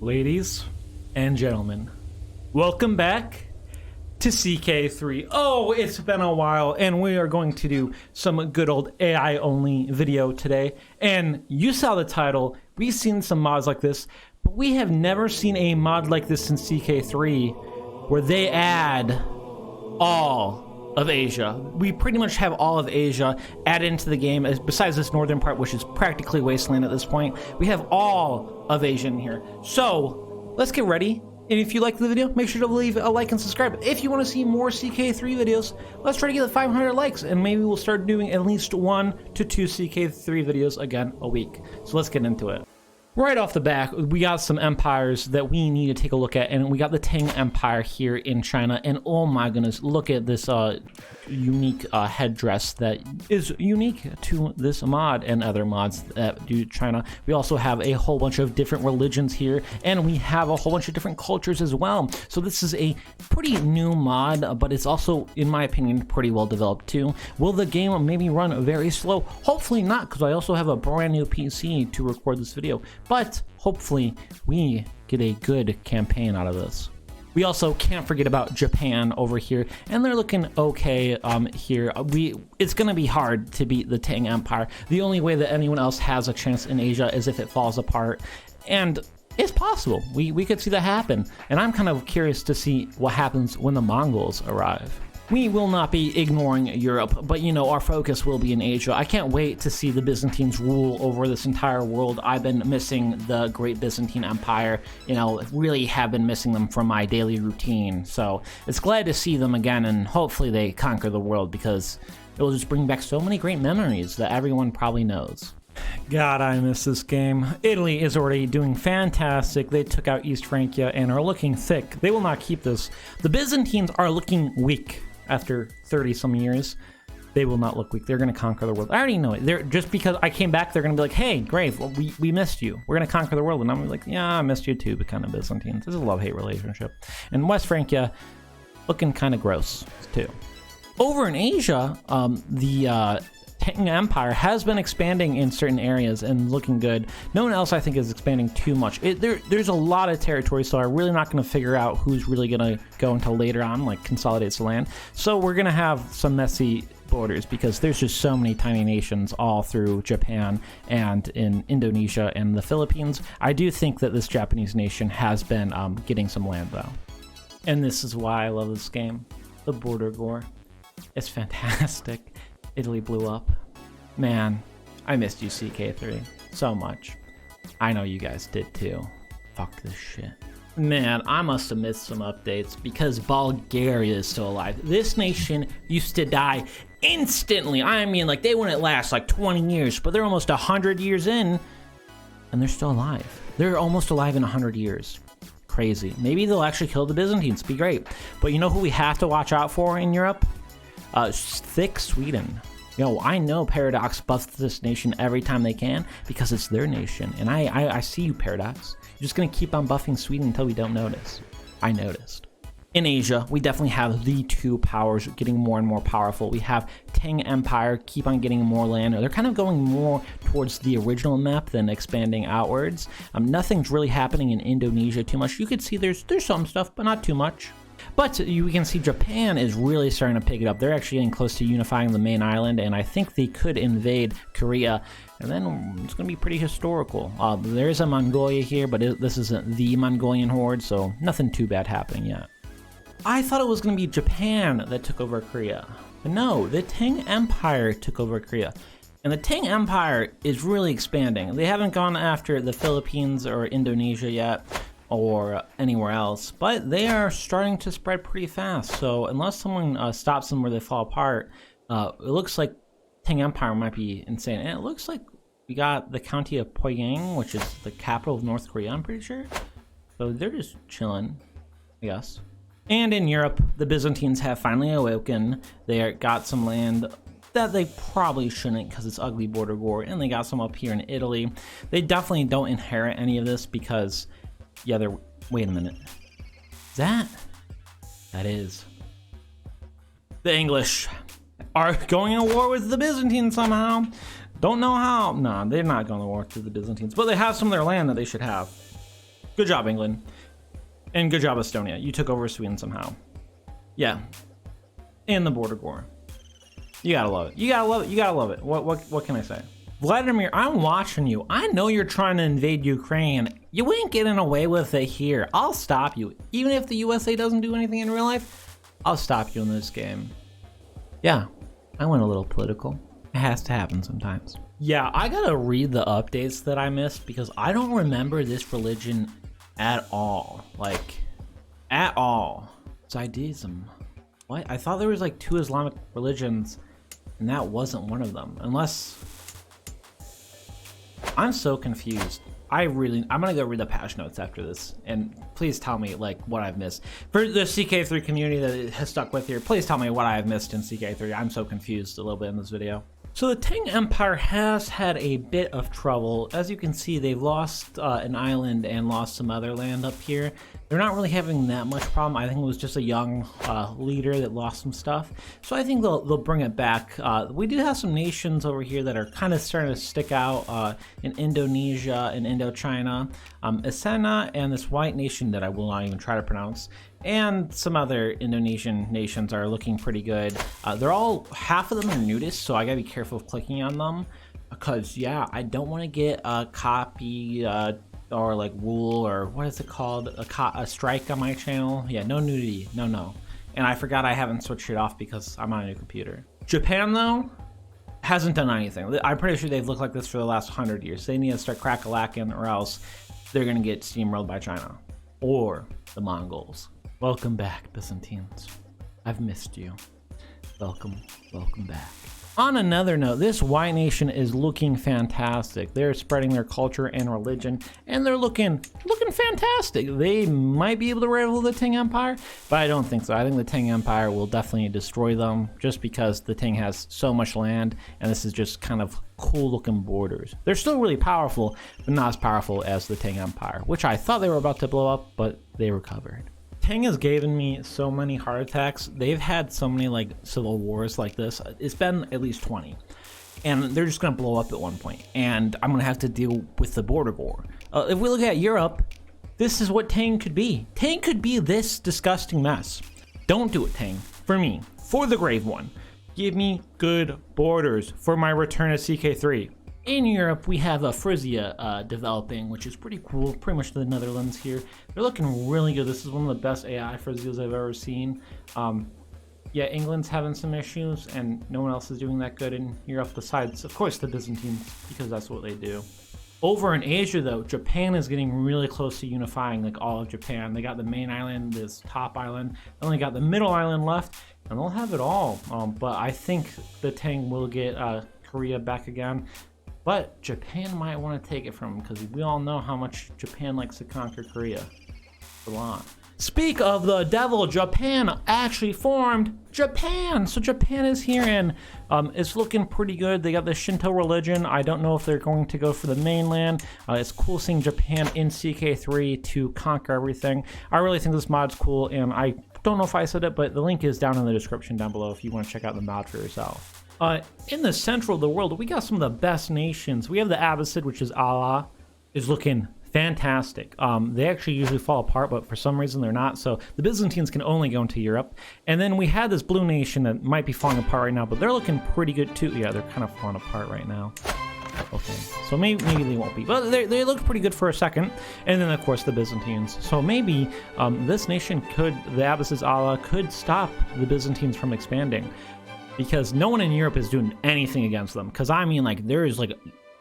Ladies and gentlemen, welcome back to CK3. Oh, it's been a while, and we are going to do some good old AI only video today. And you saw the title, we've seen some mods like this, but we have never seen a mod like this in CK3 where they add all of Asia. We pretty much have all of Asia added into the game, besides this northern part, which is practically wasteland at this point. We have all of Asia in here. So let's get ready. And if you liked the video, make sure to leave a like and subscribe. If you want to see more CK3 videos, let's try to get the 500 likes, and maybe we'll start doing at least 1 to 2 CK3 videos again a week. So let's get into it. Right off the bat, we got some empires that we need to take a look at, and we got the Tang Empire here in China, and oh my goodness, look at this unique headdress that is unique to this mod and other mods that do China. We also have a whole bunch of different religions here, and we have a whole bunch of different cultures as well. So this is a pretty new mod, but it's also, in my opinion, pretty well developed too. Will the game maybe run very slow? Hopefully not, because I also have a brand new PC to record this video. But hopefully we get a good campaign out of this. We also can't forget about Japan over here, and they're looking okay here. It's gonna be hard to beat the Tang Empire. The only way that anyone else has a chance in Asia is if it falls apart, and it's possible. We could see that happen, and I'm kind of curious to see what happens when the Mongols arrive. We will not be ignoring Europe, but you know, our focus will be in Asia. I can't wait to see the Byzantines rule over this entire world. I've been missing the Great Byzantine Empire, you know, really have been missing them from my daily routine. So it's glad to see them again, and hopefully they conquer the world, because it will just bring back so many great memories that everyone probably knows. God, I miss this game. Italy is already doing fantastic. They took out East Francia and are looking thick. They will not keep this. The Byzantines are looking weak. After 30 some years, they will not look weak. They're going to conquer the world. I already know it. They're just because I came back, they're going to be like, hey, Grave, well, we missed you. We're going to conquer the world. And I'm like, yeah, I missed you too, but kind of Byzantines. This is a love-hate relationship. And West Francia looking kind of gross too. Over in Asia, the Tang Empire has been expanding in certain areas and looking good. No one else, I think, is expanding too much. There's a lot of territory, so I'm really not going to figure out who's really going to go until later on, like consolidates the land. So we're going to have some messy borders, because there's just so many tiny nations all through Japan and in Indonesia and the Philippines. I do think that this Japanese nation has been getting some land, though. And this is why I love this game. The border gore. It's fantastic. Italy blew up. Man, I missed you, CK3, so much. I know you guys did too. Fuck this shit. Man, I must have missed some updates, because Bulgaria is still alive. This nation used to die instantly. I mean, like, they wouldn't last like 20 years, but they're almost 100 years in, and they're still alive. They're almost alive in 100 years. Crazy. Maybe they'll actually kill the Byzantines. Be great. But you know who we have to watch out for in Europe? Thick Sweden. Yo, I know Paradox buffs this nation every time they can, because it's their nation. And I see you, Paradox. You're just gonna keep on buffing Sweden until we don't notice. I noticed. In Asia, we definitely have the two powers getting more and more powerful. We have Tang Empire keep on getting more land. They're kind of going more towards the original map than expanding outwards. Nothing's really happening in Indonesia too much. You could see there's some stuff, but not too much. But you can see Japan is really starting to pick it up. They're actually getting close to unifying the main island, and I think they could invade Korea, and then it's going to be pretty historical. There is a Mongolia here, but this isn't the Mongolian horde, so nothing too bad happening yet. I thought it was going to be Japan that took over Korea, but no, the Tang Empire took over Korea. And the Tang Empire is really expanding. They haven't gone after the Philippines or Indonesia yet, or anywhere else, but they are starting to spread pretty fast. So unless someone stops them where they fall apart, it looks like Tang Empire might be insane. And it looks like we got the county of Pyongyang, which is the capital of North Korea, I'm pretty sure. So they're just chilling, I guess. And in Europe, the Byzantines have finally awoken. They got some land that they probably shouldn't, because it's ugly border war, and they got some up here in Italy. They definitely don't inherit any of this, because yeah, wait a minute. That is. The English are going to war with the Byzantines somehow. Don't know how. No, they're not going to war with the Byzantines, but they have some of their land that they should have. Good job, England. And good job, Estonia. You took over Sweden somehow. Yeah. And the border war. You gotta love it. You gotta love it. You gotta love it. What can I say? Vladimir, I'm watching you. I know you're trying to invade Ukraine. You ain't getting away with it here. I'll stop you. Even if the USA doesn't do anything in real life, I'll stop you in this game. Yeah, I went a little political. It has to happen sometimes. Yeah, I gotta read the updates that I missed because I don't remember this religion at all. Like, at all. Zionism. What? I thought there was like 2 Islamic religions and that wasn't one of them. Unless... I'm so confused. I'm gonna go read the patch notes after this, and please tell me like what I've missed. For the CK3 community that has stuck with here, please tell me what I have missed in CK3. I'm so confused a little bit in this video. So the Tang Empire has had a bit of trouble. As you can see, they've lost an island and lost some other land up here. They're not really having that much problem. I think it was just a young leader that lost some stuff. So I think they'll bring it back. We do have some nations over here that are kind of starting to stick out in Indonesia and Indochina. Asena and this white nation that I will not even try to pronounce. And some other Indonesian nations are looking pretty good. They're all, half of them are nudists, so I gotta be careful of clicking on them. Because, yeah, I don't want to get a copy or like rule or what is it called? A strike on my channel. Yeah, no nudity, no. And I forgot I haven't switched it off because I'm on a new computer. Japan, though, hasn't done anything. I'm pretty sure they've looked like this for the last 100 years. They need to start crack-a-lacking or else they're gonna get steamrolled by China. Or the Mongols. Welcome back, Byzantines. I've missed you. Welcome back. On another note, this white nation is looking fantastic. They're spreading their culture and religion, and they're looking fantastic. They might be able to rival the Tang Empire, but I don't think so. I think the Tang Empire will definitely destroy them just because the Tang has so much land, and this is just kind of cool looking borders. They're still really powerful, but not as powerful as the Tang Empire, which I thought they were about to blow up, but they recovered. Tang has given me so many heart attacks. They've had so many like civil wars like this. It's been at least 20. And they're just gonna blow up at one point. And I'm gonna have to deal with the border war. If we look at Europe, this is what Tang could be. Tang could be this disgusting mess. Don't do it, Tang. For me, for TheGraveOne. Give me good borders for my return to CK3. In Europe, we have Frisia developing, which is pretty cool. Pretty much the Netherlands here. They're looking really good. This is one of the best AI Frisias I've ever seen. Yeah, England's having some issues, and no one else is doing that good in Europe besides, of course, the Byzantines, because that's what they do. Over in Asia, though, Japan is getting really close to unifying, like all of Japan. They got the main island, this top island. They only got the middle island left, and they'll have it all. But I think the Tang will get Korea back again. But Japan might want to take it from them because we all know how much Japan likes to conquer Korea. A lot. Speak of the devil, Japan actually formed Japan. So Japan is here and it's looking pretty good. They got the Shinto religion. I don't know if they're going to go for the mainland. It's cool seeing Japan in CK3 to conquer everything. I really think this mod's cool, and I don't know if I said it, but the link is down in the description down below if you want to check out the mod for yourself. In the central of the world, we got some of the best nations. We have the Abbasid, which is Allah, is looking fantastic. They actually usually fall apart, but for some reason they're not. So the Byzantines can only go into Europe. And then we had this blue nation that might be falling apart right now, but they're looking pretty good too. Yeah, they're kind of falling apart right now. Okay, so maybe they won't be, but they look pretty good for a second. And then of course the Byzantines. So maybe this nation the Abbasid Allah could stop the Byzantines from expanding. Because no one in Europe is doing anything against them. Because I mean, like, there is like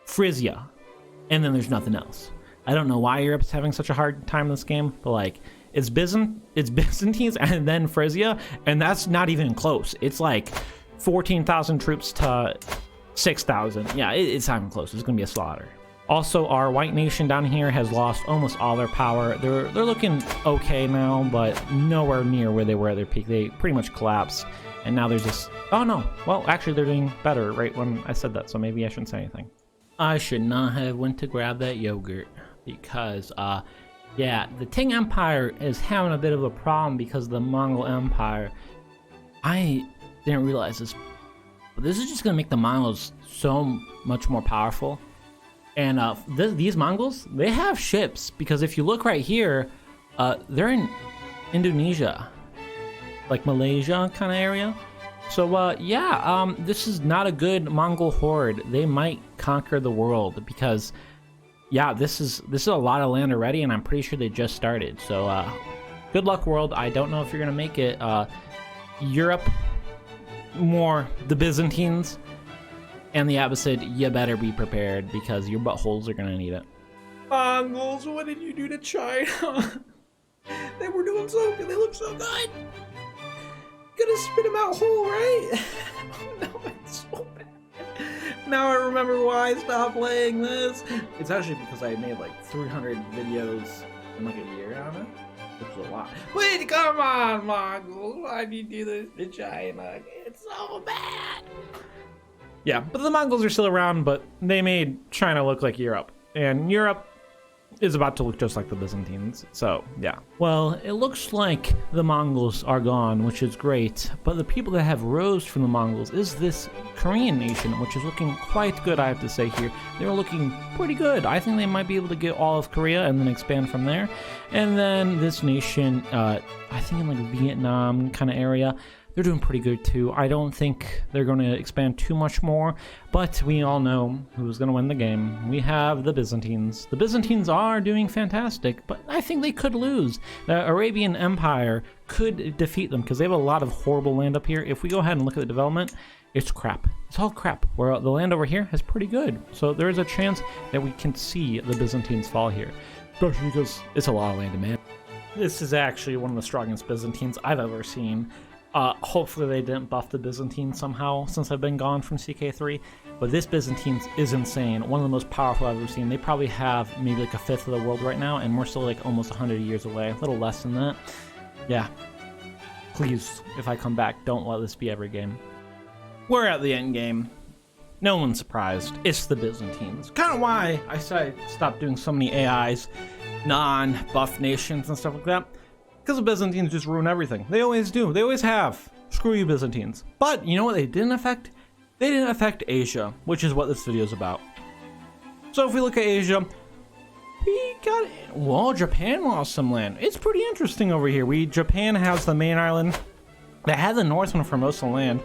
Frisia, and then there's nothing else. I don't know why Europe's having such a hard time in this game, but like, it's Byzantines and then Frisia, and that's not even close. It's like 14,000 troops to 6,000. Yeah, it's not even close. It's gonna be a slaughter. Also, our white nation down here has lost almost all their power. They're looking okay now, but nowhere near where they were at their peak. They pretty much collapsed. And now there's this, oh no, well actually they're doing better right when I said that, so maybe I shouldn't say anything. I should not have went to grab that yogurt because, yeah, the Tang Empire is having a bit of a problem because of the Mongol Empire. I didn't realize this, but this is just gonna make the Mongols so much more powerful. And these Mongols, they have ships, because if you look right here, they're in Indonesia, like Malaysia kind of area. So yeah, this is not a good Mongol horde. They might conquer the world, because yeah, this is a lot of land already, and I'm pretty sure they just started. So good luck, world. I don't know if you're gonna make it. Europe, more the Byzantines and the Abbasid, you better be prepared, because your buttholes are gonna need it. Mongols, what did you do to China? They were doing so good. They look so good. Gonna spit them out whole, right? Oh no, it's so bad. Now I remember why I stopped playing this. It's actually because I made like 300 videos in like a year on it, which is a lot. Wait, come on, Mongols. Why do you do this to China? It's so bad. Yeah, but the Mongols are still around, but they made China look like Europe. And Europe is about to look just like the Byzantines, so yeah. Well, it looks like the Mongols are gone, which is great, but the people that have rose from the Mongols is this Korean nation, which is looking quite good, I have to say here. They're looking pretty good. I think they might be able to get all of Korea and then expand from there. And then this nation, I think in like Vietnam kind of area, they're doing pretty good too. I don't think they're going to expand too much more, but we all know who's going to win the game. We have the Byzantines. The Byzantines are doing fantastic, but I think they could lose. The Arabian Empire could defeat them, because they have a lot of horrible land up here. If we go ahead and look at the development, it's crap. It's all crap. Where the land over here is pretty good. So there is a chance that we can see the Byzantines fall here, especially because it's a lot of land to man. This is actually one of the strongest Byzantines I've ever seen. Hopefully they didn't buff the Byzantine somehow since I've been gone from CK3, but this Byzantine is insane. One of the most powerful I've ever seen. They probably have maybe like a fifth of the world right now, and we're still like almost 100 years away, a little less than that. Yeah, please, if I come back, don't let this be every game. We're at the end game. No one's surprised. It's the Byzantines. Kind of why I said stop doing so many AIs, non-buff nations and stuff like that. Because the Byzantines just ruin everything. They always do. They always have. Screw you, Byzantines. But you know what they didn't affect? They didn't affect Asia, which is what this video is about. So if we look at Asia, we got... Well, Japan lost some land. It's pretty interesting over here. Japan has the main island. They had the north one for most of the land.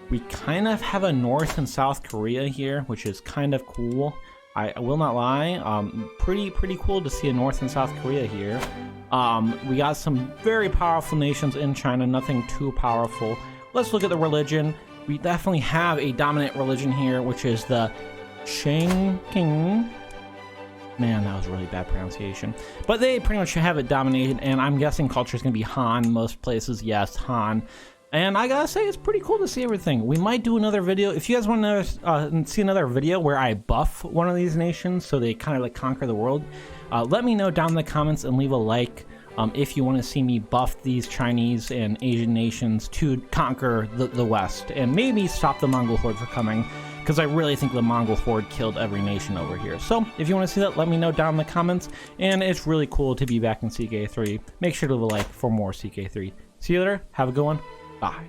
We kind of have a North and South Korea here, which is kind of cool. I will not lie. Pretty cool to see a North and South Korea here. We got some very powerful nations in China, nothing too powerful. Let's look at the religion. We definitely have a dominant religion here, which is the King. Man, that was really bad pronunciation. But they pretty much have it dominated, and I'm guessing culture is going to be Han most places. Yes, Han. And I gotta say, it's pretty cool to see everything. We might do another video. If you guys want to see another video where I buff one of these nations so they kind of like conquer the world, let me know down in the comments and leave a like if you want to see me buff these Chinese and Asian nations to conquer the West and maybe stop the Mongol horde from coming, because I really think the Mongol horde killed every nation over here. So if you want to see that, let me know down in the comments. And it's really cool to be back in CK3. Make sure to leave a like for more CK3. See you later. Have a good one. Bye.